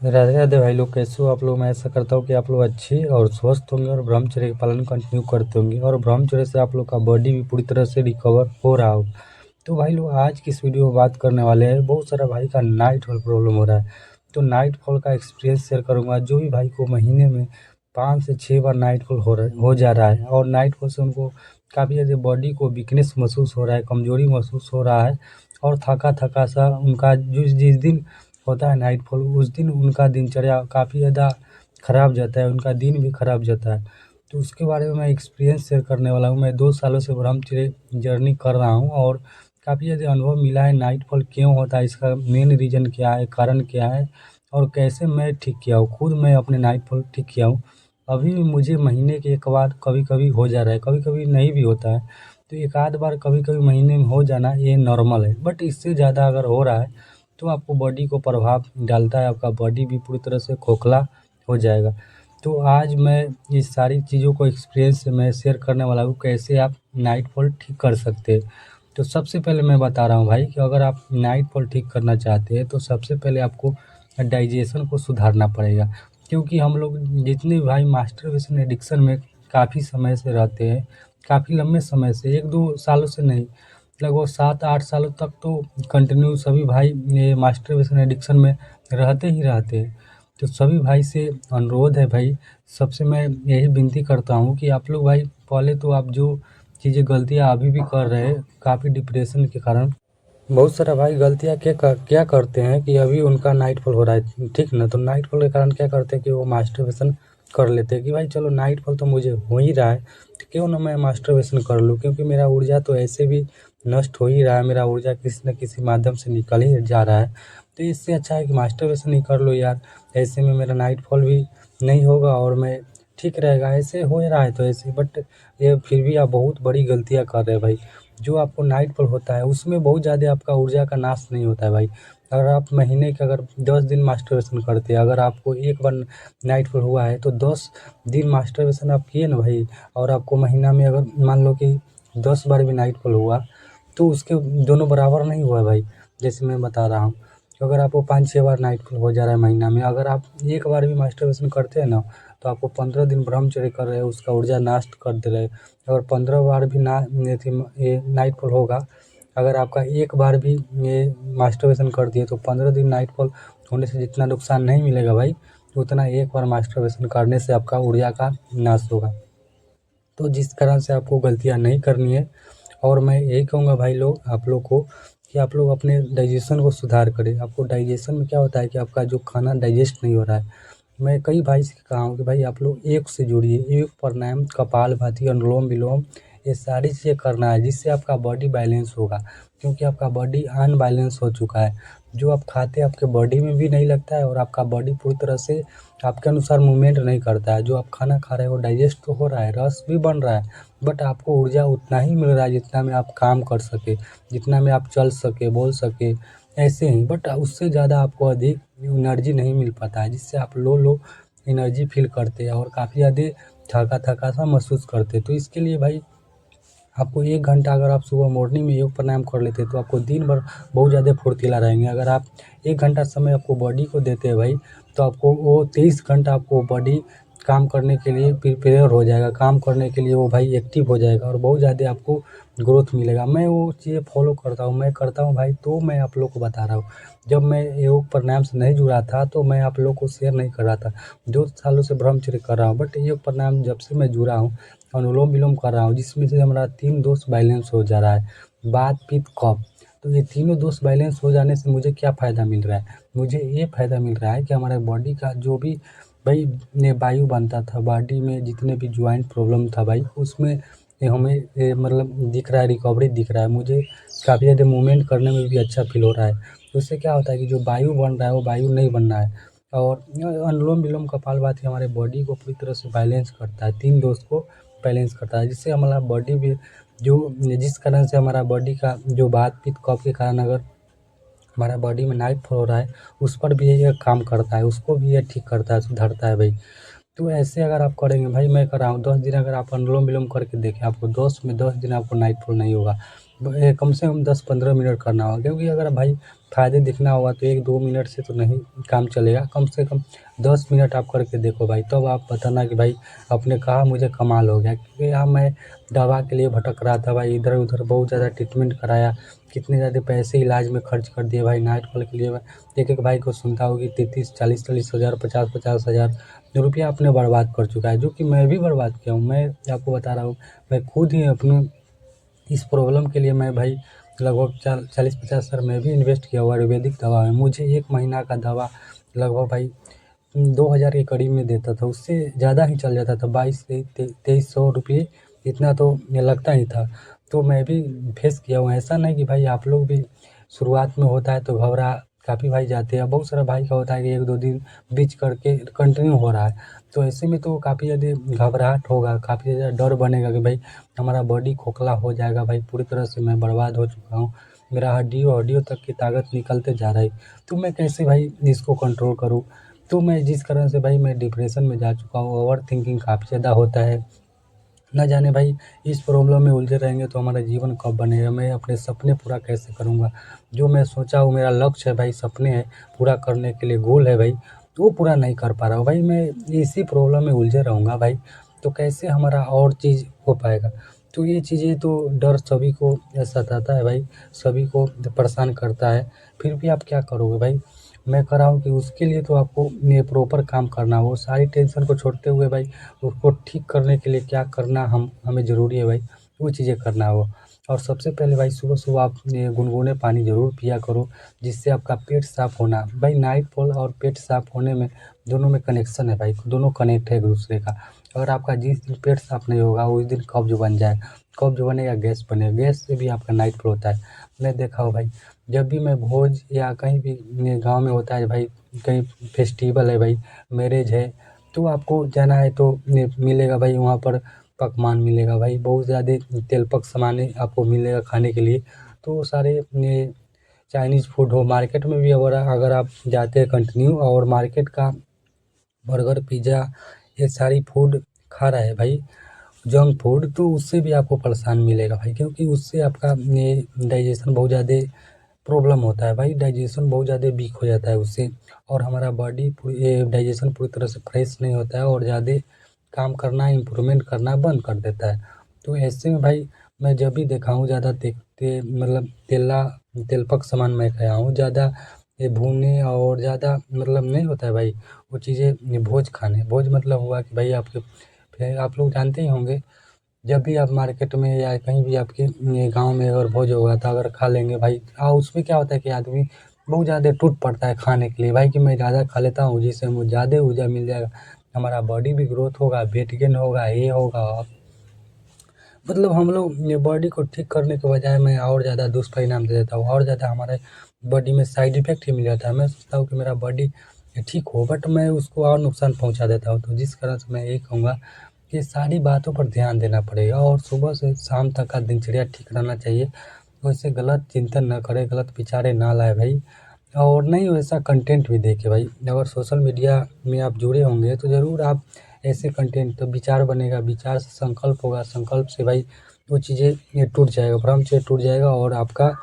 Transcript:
राधे राधे भाई लोग, कैसे हो आप लोग। मैं ऐसा करता हूँ कि आप लोग अच्छे और स्वस्थ होंगे और ब्रह्मचर्य का पालन कंटिन्यू करते होंगे और ब्रह्मचर्य से आप लोग का बॉडी भी पूरी तरह से रिकवर हो रहा हो। तो भाई लोग, आज की इस वीडियो में बात करने वाले हैं, बहुत सारा भाई का नाइट फॉल प्रॉब्लम हो रहा है। तो नाइट फॉल का एक्सपीरियंस शेयर करूंगा। जो भी भाई को महीने में 5 से 6 बार नाइट फॉल हो जा रहा है और नाइट फॉल से उनको काफ़ी ज़्यादा बॉडी को वीकनेस महसूस हो रहा है, कमजोरी महसूस हो रहा है और थका थका सा उनका जो जिस दिन होता है नाइट फॉल, उस दिन उनका दिनचर्या काफ़ी ज़्यादा ख़राब जाता है, उनका दिन भी ख़राब जाता है। तो उसके बारे में मैं एक्सपीरियंस शेयर करने वाला हूँ। मैं 2 सालों से ब्रह्मचर्य जर्नी कर रहा हूँ और काफ़ी ज़्यादा अनुभव मिला है। नाइट फॉल क्यों होता है, इसका मेन रीज़न क्या है, कारण क्या है और कैसे मैं ठीक किया हूँ। खुद मैं अपने नाइट फॉल ठीक किया हूँ। अभी भी मुझे महीने के 1 बार कभी-कभी हो जा रहा है, कभी-कभी नहीं भी होता है। तो 1 आध बार कभी-कभी महीने में हो जाना ये नॉर्मल है। बट इससे ज़्यादा अगर हो रहा है तो आपको बॉडी को प्रभाव डालता है, आपका बॉडी भी पूरी तरह से खोखला हो जाएगा। तो आज मैं इस सारी चीज़ों को एक्सपीरियंस से मैं शेयर करने वाला हूँ, कैसे आप नाइट फॉल ठीक कर सकते हैं। तो सबसे पहले मैं बता रहा हूँ भाई कि अगर आप नाइट फॉल ठीक करना चाहते हैं तो सबसे पहले आपको डाइजेशन को सुधारना पड़ेगा। क्योंकि हम लोग जितने भी भाई मास्टरबेशन एडिक्शन में काफ़ी समय से रहते हैं, काफ़ी लंबे समय से, 1-2 सालों से नहीं, लगभग 7-8 सालों तक तो कंटिन्यू सभी भाई ये मास्टरबेशन एडिक्शन में रहते ही रहते हैं। तो सभी भाई से अनुरोध है भाई, सबसे मैं यही विनती करता हूँ कि आप लोग भाई पहले तो आप जो चीज़ें गलतियाँ अभी भी कर रहे हैं काफ़ी डिप्रेशन के कारण, बहुत सारा भाई गलतियाँ क्या करते हैं कि अभी उनका नाइट फॉल हो रहा है, ठीक ना। तो नाइट फॉल के कारण क्या करते हैं कि वो मास्टरबेशन कर लेते हैं कि भाई चलो नाइट फॉल तो मुझे हो ही रहा है, तो क्यों ना मैं मास्टरबेशन कर लूँ, क्योंकि मेरा ऊर्जा तो ऐसे भी नष्ट हो ही रहा है, मेरा ऊर्जा किसी न किसी माध्यम से निकल ही जा रहा है। तो इससे अच्छा है कि मास्टरबेशन ही कर लो यार। ऐसे में मेरा नाइट फॉल भी नहीं होगा और मैं ठीक रहेगा। ऐसे हो रहा है तो ऐसे, बट ये फिर भी आप बहुत बड़ी गलतियाँ कर रहे हैं भाई। जो आपको नाइट फॉल होता है उसमें बहुत ज़्यादा आपका ऊर्जा का नाश नहीं होता है भाई। अगर आप महीने के अगर 10 दिन मास्टरबेशन करते हैं, अगर आपको एक बार नाइट फॉल हुआ है तो 10 दिन मास्टरबेशन आप किए ना भाई, और आपको महीना में अगर मान लो कि 10 बार भी नाइट फॉल हुआ तो उसके दोनों बराबर नहीं हुआ भाई। जैसे मैं बता रहा हूँ, तो अगर आपको 5-6 बार नाइट फॉल हो जा रहा है महीना में, अगर आप एक बार भी मास्टरबेशन करते हैं ना, तो आपको 15 दिन ब्रह्मचर्य कर रहे हैं, उसका ऊर्जा नष्ट कर दे रहे हैं। अगर 15 बार भी ना ये नाइट फॉल होगा, अगर आपका एक बार भी ये मास्टरबेशन कर दिए तो 15 दिन नाइट फॉल होने से जितना नुकसान नहीं मिलेगा भाई, उतना एक बार मास्टरबेशन करने से आपका ऊर्जा का नाश होगा। तो जिस कारण से आपको गलतियाँ नहीं करनी है। और मैं यही कहूँगा भाई लोग, आप लोग को, कि आप लोग अपने डाइजेशन को सुधार करें। आपको डाइजेशन में क्या होता है कि आपका जो खाना डाइजेस्ट नहीं हो रहा है। मैं कई भाई से कहा हूँ कि भाई आप लोग योग से जुड़िए, योग, प्राणायाम, कपालभाति, अनुलोम विलोम, ये सारी चीज़ें करना है जिससे आपका बॉडी बैलेंस होगा। क्योंकि आपका बॉडी अनबैलेंस हो चुका है। जो आप खाते हैं आपके बॉडी में भी नहीं लगता है और आपका बॉडी पूरी तरह से आपके अनुसार मूवमेंट नहीं करता है। जो आप खाना खा रहे हो डाइजेस्ट तो हो रहा है, रस भी बन रहा है, बट आपको ऊर्जा उतना ही मिल रहा है जितना में आप काम कर सके, जितना में आप चल सके, बोल सके, ऐसे ही। बट उससे ज़्यादा आपको अधिक एनर्जी नहीं मिल पाता है, जिससे आप लो एनर्जी फील करते हैं और काफ़ी ज़्यादा थका-थका सा महसूस करते हैं। तो इसके लिए भाई आपको 1 घंटा, अगर आप सुबह मॉर्निंग में योग प्राणायाम कर लेते हैं तो आपको दिन भर बहुत ज़्यादा फुर्तीला रहेंगे। अगर आप 1 घंटा समय आपको बॉडी को देते हैं भाई, तो आपको वो 23 घंटा आपको बॉडी काम करने के लिए प्रिपेयर हो जाएगा, काम करने के लिए वो भाई एक्टिव हो जाएगा और बहुत ज़्यादा आपको ग्रोथ मिलेगा। मैं वो चीज़ें फॉलो करता हूँ, मैं करता हूँ भाई, तो मैं आप लोग को बता रहा हूँ। जब मैं योग प्राणायाम से नहीं जुड़ा था तो मैं आप लोग को शेयर नहीं कर रहा था। 2 सालों से ब्रह्मचर्य कर रहा हूँ, बट योग प्राणायाम जब से मैं जुड़ा हूँ, अनुलोम विलोम कर रहा हूँ, जिसमें से हमारा 3 दोष बैलेंस हो जा रहा है, वात, पित्त, कफ। तो ये तीनों दोष बैलेंस हो जाने से मुझे क्या फ़ायदा मिल रहा है? मुझे ये फ़ायदा मिल रहा है कि हमारे बॉडी का जो भी भाई ये वायु बनता था, बॉडी में जितने भी जॉइंट प्रॉब्लम था भाई, उसमें ये हमें ये मतलब दिख रहा है, रिकवरी दिख रहा है। मुझे काफ़ी ज़्यादा मूवमेंट करने में भी अच्छा फ़ील हो रहा है। तो उससे क्या होता है कि जो वायु बन रहा है वो वायु नहीं बन रहा है। और अनुलोम विलोम, कपालभाति हमारे बॉडी को पूरी तरह से बैलेंस करता है, 3 दोष को बैलेंस करता है, जिससे हमारा बॉडी भी जो जिस कारण से हमारा बॉडी का जो वात, पित्त, कफ के कारण अगर हमारा बॉडी में नाइट फॉल हो रहा है, उस पर भी ये काम करता है, उसको भी ये ठीक करता है, सुधारता है भाई। तो ऐसे अगर आप करेंगे भाई, मैं कर रहा हूँ 10 दिन, अगर आप अनुलोम विलोम करके देखें, आपको 10 में 10 दिन आपको नाइट फॉल नहीं होगा। कम से कम 10-15 मिनट करना होगा, क्योंकि अगर भाई फ़ायदे दिखना होगा तो 1-2 मिनट से तो नहीं काम चलेगा। कम से कम 10 मिनट आप करके देखो भाई, तब आप बताना कि भाई आपने कहा मुझे कमाल हो गया। क्योंकि यहाँ मैं दवा के लिए भटक रहा था भाई, इधर-उधर बहुत ज़्यादा ट्रीटमेंट कराया, कितने ज़्यादा पैसे इलाज में खर्च कर दिए भाई। नाइट कॉल के लिए मैं एक-एक भाई को सुनता हूँ कि 33, 40-40 हज़ार, 50-50 हज़ार रुपया आपने बर्बाद कर चुका है, जो कि मैं भी बर्बाद किया हूँ। मैं आपको बता रहा हूँ, मैं खुद ही अपने इस प्रॉब्लम के लिए मैं भाई लगभग 40-50 हज़ार मैं भी इन्वेस्ट किया हुआ आयुर्वेदिक दवा में। मुझे 1 महीना का दवा लगभग भाई 2000 के करीब में देता था, उससे ज़्यादा ही चल जाता था। 22 से 2300 रुपये इतना तो ये लगता ही था। तो मैं भी फेस किया हूँ, ऐसा नहीं कि भाई आप लोग भी शुरुआत में होता है तो घबरा काफ़ी भाई जाते हैं। बहुत सारा भाई का होता है कि 1-2 दिन बीच करके कंटिन्यू हो रहा है, तो ऐसे में तो काफ़ी ज़्यादा घबराहट होगा, काफ़ी ज़्यादा डर बनेगा कि भाई हमारा बॉडी खोखला हो जाएगा भाई, पूरी तरह से मैं बर्बाद हो चुका हूँ, मेरा हड्डियों तक की ताकत निकलते जा रही, तो मैं कैसे भाई इसको कंट्रोल करूँ। तो मैं जिस कारण से भाई मैं डिप्रेशन में जा चुका हूँ, ओवरथिंकिंग काफ़ी ज़्यादा होता है। ना जाने भाई इस प्रॉब्लम में उलझे रहेंगे तो हमारा जीवन कब बनेगा, मैं अपने सपने पूरा कैसे करूँगा। जो मैं सोचा हूँ, मेरा लक्ष्य है भाई, सपने हैं पूरा करने के लिए, गोल है भाई, तो वो पूरा नहीं कर पा रहा हूँ भाई। मैं इसी प्रॉब्लम में उलझे रहूँगा भाई, तो कैसे हमारा और चीज़ हो पाएगा। तो ये चीज़ें तो डर सभी को सताता है भाई, सभी को परेशान करता है। फिर भी आप क्या करोगे भाई, मैं कह रहा हूँ कि उसके लिए तो आपको ये प्रॉपर काम करना हो, सारी टेंशन को छोड़ते हुए भाई उसको ठीक करने के लिए क्या करना हमें ज़रूरी है भाई, वो चीज़ें करना हो। और सबसे पहले भाई सुबह-सुबह आप ये गुनगुने पानी ज़रूर पिया करो, जिससे आपका पेट साफ़ होना भाई, नाइट फॉल और पेट साफ़ होने में दोनों में कनेक्शन है भाई, दोनों कनेक्ट है एक-दूसरे का। अगर आपका जिस दिन पेट साफ़ नहीं होगा उस दिन कब्ज़ बन जाए, कब्ज़ बनेगा, गैस बनेगा, गैस से भी आपका नाइट फॉल होता है। मैं देखा हूँ भाई, जब भी मैं भोज या कहीं भी ये गाँव में होता है भाई, कहीं फेस्टिवल है भाई, मैरेज है, तो आपको जाना है तो ये मिलेगा भाई वहाँ पर, पकवान मिलेगा भाई, बहुत ज़्यादा तेलपक सामानें आपको मिलेगा खाने के लिए। तो वो सारे ये चाइनीज़ फूड हो, मार्केट में भी अगर आप जाते हैं कंटिन्यू और मार्केट का बर्गर, पिज़्ज़ा, ये सारी फूड खा रहा है भाई, जंक फूड, तो उससे भी आपको परेशान मिलेगा भाई, क्योंकि उससे आपका ये डाइजेशन बहुत ज़्यादा प्रॉब्लम होता है भाई, डाइजेशन बहुत ज़्यादा वीक हो जाता है उससे, और हमारा बॉडी ये डाइजेशन पूरी तरह से फ्रेश नहीं होता है और ज़्यादा काम करना, इम्प्रूवमेंट करना बंद कर देता है। तो ऐसे में भाई मैं जब भी देखा हूँ ज़्यादा मतलब तेलपक सामान मैं खाया हूँ ज़्यादा, ये भुने और ज़्यादा मतलब नहीं होता है भाई वो चीज़ें। भोज मतलब हुआ कि भाई आपके फिर आप लोग जानते ही होंगे, जब भी आप मार्केट में या कहीं भी आपके ये गाँव में अगर भोज होगा तो अगर खा लेंगे भाई, उसमें क्या होता है कि आदमी बहुत ज़्यादा टूट पड़ता है खाने के लिए भाई, कि मैं ज़्यादा खा लेता हूँ जिससे मुझे ज़्यादा ऊर्जा मिल जाएगा, हमारा बॉडी भी ग्रोथ होगा, वेट गेन होगा, ये होगा। मतलब हम लोग ये बॉडी को ठीक करने के बजाय मैं और ज़्यादा दुष्परिणाम दे देता हूँ, और ज़्यादा हमारे बॉडी में साइड इफ़ेक्ट ही मिल जाता है। मैं सोचता हूँ कि मेरा बॉडी ठीक हो, बट मैं उसको और नुकसान पहुँचा देता हूँ। तो जिस कारण से मैं यही कहूँगा कि सारी बातों पर ध्यान देना पड़ेगा और सुबह से शाम तक का दिनचर्या ठीक रहना चाहिए। वैसे गलत चिंतन ना करें, गलत विचारें ना लाएँ भाई, और नहीं वैसा कंटेंट भी देखें भाई। अगर सोशल मीडिया में आप जुड़े होंगे तो ज़रूर आप ऐसे कंटेंट, तो विचार बनेगा, विचार से संकल्प होगा, संकल्प से भाई वो चीज़ें ये टूट जाएगा, भ्रम से टूट जाएगा और आपका